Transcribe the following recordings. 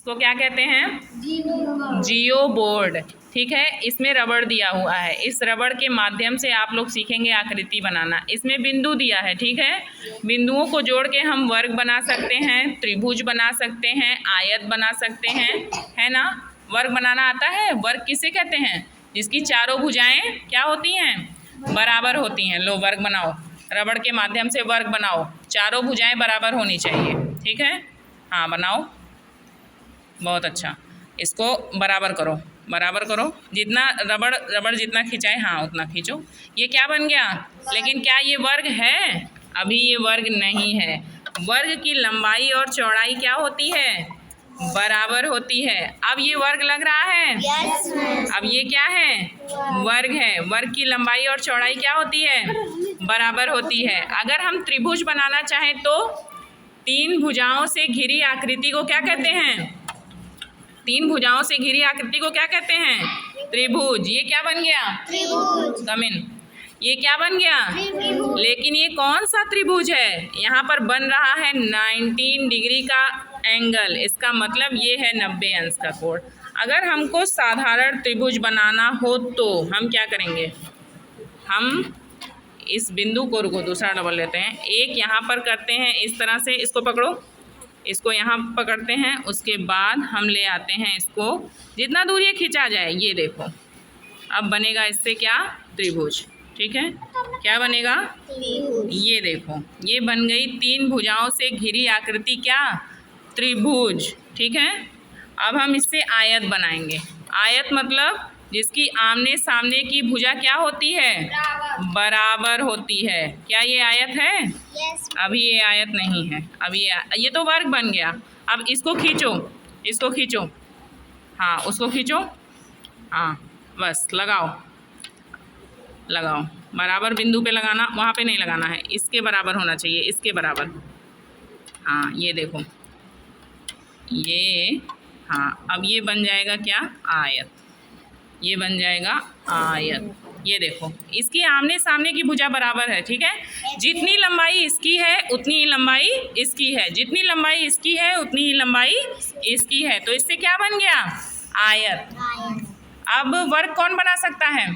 इसको क्या कहते हैं? जियो बोर्ड। ठीक है, इसमें रबड़ दिया हुआ है। इस रबड़ के माध्यम से आप लोग सीखेंगे आकृति बनाना। इसमें बिंदु दिया है, ठीक है। बिंदुओं को जोड़ के हम वर्ग बना सकते हैं, त्रिभुज बना सकते हैं, आयत बना सकते हैं, है ना। वर्ग बनाना आता है? वर्ग किसे कहते हैं? जिसकी चारों भुजाएं क्या होती हैं? बराबर होती हैं। लो वर्ग बनाओ, रबड़ के माध्यम से वर्ग बनाओ। चारों भुजाएं बराबर होनी चाहिए, ठीक है। हाँ बनाओ, बहुत अच्छा। इसको बराबर करो, बराबर करो। जितना रबड़ जितना खिंचाए, हाँ उतना खींचो। ये क्या बन गया? लेकिन क्या ये वर्ग है? अभी ये वर्ग नहीं है। वर्ग की लंबाई और चौड़ाई क्या होती है? बराबर होती है। अब ये वर्ग लग रहा है? अब ये क्या है? वर्ग है। वर्ग की लंबाई और चौड़ाई क्या होती है? बराबर होती है। अगर हम त्रिभुज बनाना चाहें तो तीन भुजाओं से घिरी आकृति को क्या कहते हैं? तीन भुजाओं से घिरी आकृति को क्या कहते हैं? त्रिभुज। ये क्या बन गया? त्रिभुज। कमिन, ये क्या बन गया? लेकिन ये कौन सा त्रिभुज है? यहाँ पर बन रहा है 19 डिग्री का एंगल। इसका मतलब ये है 90 अंश का कोण। अगर हमको साधारण त्रिभुज बनाना हो तो हम क्या करेंगे? हम इस बिंदु को, रुको दूसरा डबल लेते हैं। एक यहाँ पर करते हैं इस तरह से, इसको पकड़ो, इसको यहाँ पकड़ते हैं। उसके बाद हम ले आते हैं इसको, जितना दूर ये खींचा जाए। ये देखो, अब बनेगा इससे क्या? त्रिभुज। ठीक है, क्या बनेगा? ये देखो, ये बन गई तीन भुजाओं से घिरी आकृति क्या? त्रिभुज। ठीक है, अब हम इससे आयत बनाएंगे। आयत मतलब जिसकी आमने सामने की भुजा क्या होती है? बराबर होती है। क्या ये आयत है? अभी ये आयत नहीं है। अभी ये तो वर्ग बन गया। अब इसको खींचो, इसको खींचो, हाँ उसको खींचो, हाँ बस लगाओ, लगाओ। बराबर बिंदु पे लगाना, वहाँ पे नहीं लगाना है। इसके बराबर होना चाहिए, इसके बराबर। हाँ ये देखो, ये, हाँ अब ये बन जाएगा क्या? आयत। ये बन जाएगा आयत। ये देखो, इसकी आमने सामने की भुजा बराबर है। ठीक है, जितनी लंबाई इसकी है उतनी ही लंबाई इसकी है, जितनी लंबाई इसकी है उतनी ही लंबाई इसकी है। तो इससे क्या बन गया? आयत। अब वर्ग कौन बना सकता है?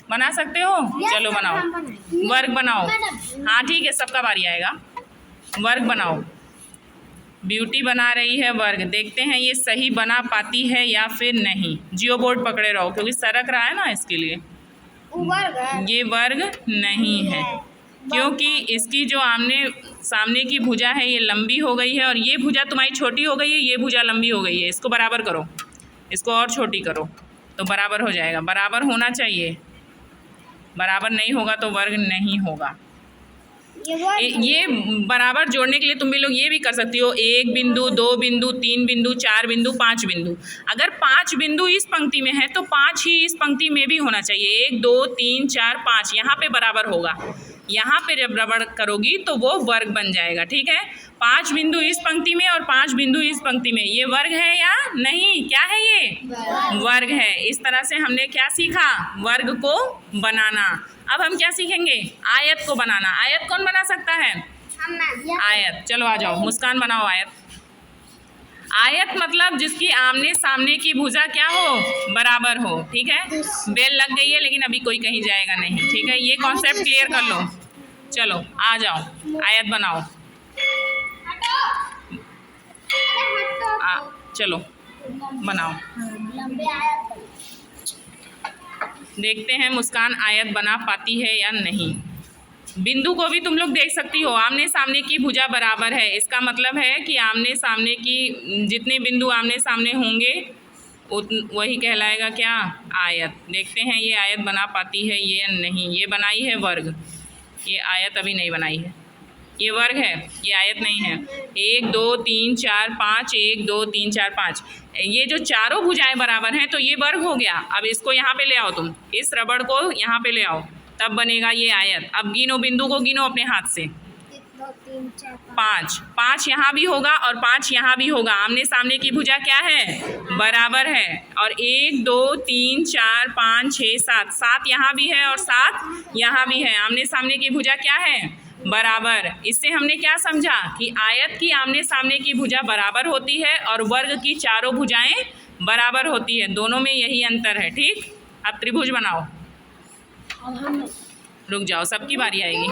बना सकते हो? चलो बनाओ, वर्ग बनाओ। हाँ ठीक है, सबका बारी आएगा। वर्ग बनाओ। ब्यूटी बना रही है वर्ग। देखते हैं ये सही बना पाती है या फिर नहीं। जियो बोर्ड पकड़े रहो, क्योंकि सरक रहा है ना, इसके लिए। ये वर्ग नहीं है, क्योंकि इसकी जो आमने सामने की भुजा है ये लंबी हो गई है, और ये भुजा तुम्हारी छोटी हो गई है, ये भुजा लंबी हो गई है। इसको बराबर करो, इसको और छोटी करो तो बराबर हो जाएगा। बराबर होना चाहिए, बराबर नहीं होगा तो वर्ग नहीं होगा। ये बराबर जोड़ने के लिए तुम भी लोग ये भी कर सकती हो, एक बिंदु, दो बिंदु, तीन बिंदु, चार बिंदु, पांच बिंदु। अगर पांच बिंदु इस पंक्ति में है तो पांच ही इस पंक्ति में भी होना चाहिए। एक, दो, तीन, चार, पाँच, यहाँ पे बराबर होगा। यहाँ पे जब बराबर करोगी तो वो वर्ग बन जाएगा। ठीक है, पांच बिंदु इस पंक्ति में और पांच बिंदु इस पंक्ति में, ये वर्ग है या नहीं? क्या है ये? वर्ग है। इस तरह से हमने क्या सीखा? वर्ग को बनाना। अब हम क्या सीखेंगे? आयत को बनाना। आयत कौन बना सकता है? आयत। चलो आ जाओ, मुस्कान बनाओ आयत। आयत मतलब जिसकी आमने सामने की भुजा क्या हो? बराबर हो। ठीक है, बेल लग गई है लेकिन अभी कोई कहीं जाएगा नहीं। ठीक है, ये कॉन्सेप्ट क्लियर कर लो। चलो आ जाओ, आयत बनाओ। चलो बनाओ, देखते हैं मुस्कान आयत बना पाती है या नहीं। बिंदु को भी तुम लोग देख सकती हो, आमने सामने की भुजा बराबर है। इसका मतलब है कि आमने सामने की जितने बिंदु आमने सामने होंगे वही कहलाएगा क्या? आयत। देखते हैं ये आयत बना पाती है ये नहीं। ये बनाई है वर्ग, ये आयत अभी नहीं बनाई है। ये वर्ग है, ये आयत नहीं है। एक, दो, तीन, चार, पाँच, एक, दो, तीन, चार, पाँच, ये जो चारों भुजाएं बराबर हैं तो ये वर्ग हो गया। अब इसको यहाँ पे ले आओ, तुम इस रबड़ को यहाँ पे ले आओ, तब बनेगा ये आयत। अब गिनो, बिंदु को गिनो अपने हाथ से। 5, 5 यहाँ भी होगा और 5 यहाँ भी होगा। आमने सामने की भुजा क्या है? बराबर है। और 1, 2, 3, 4, 5, 6, 7, 7 यहाँ भी है और 7 यहाँ भी है। आमने सामने की भुजा क्या है? बराबर। इससे हमने क्या समझा कि आयत की आमने सामने की भुजा बराबर होती है और वर्ग की चारों भुजाएं बराबर होती है, दोनों में यही अंतर है। ठीक, अब त्रिभुज बनाओ। रुक जाओ, सबकी बारी आएगी।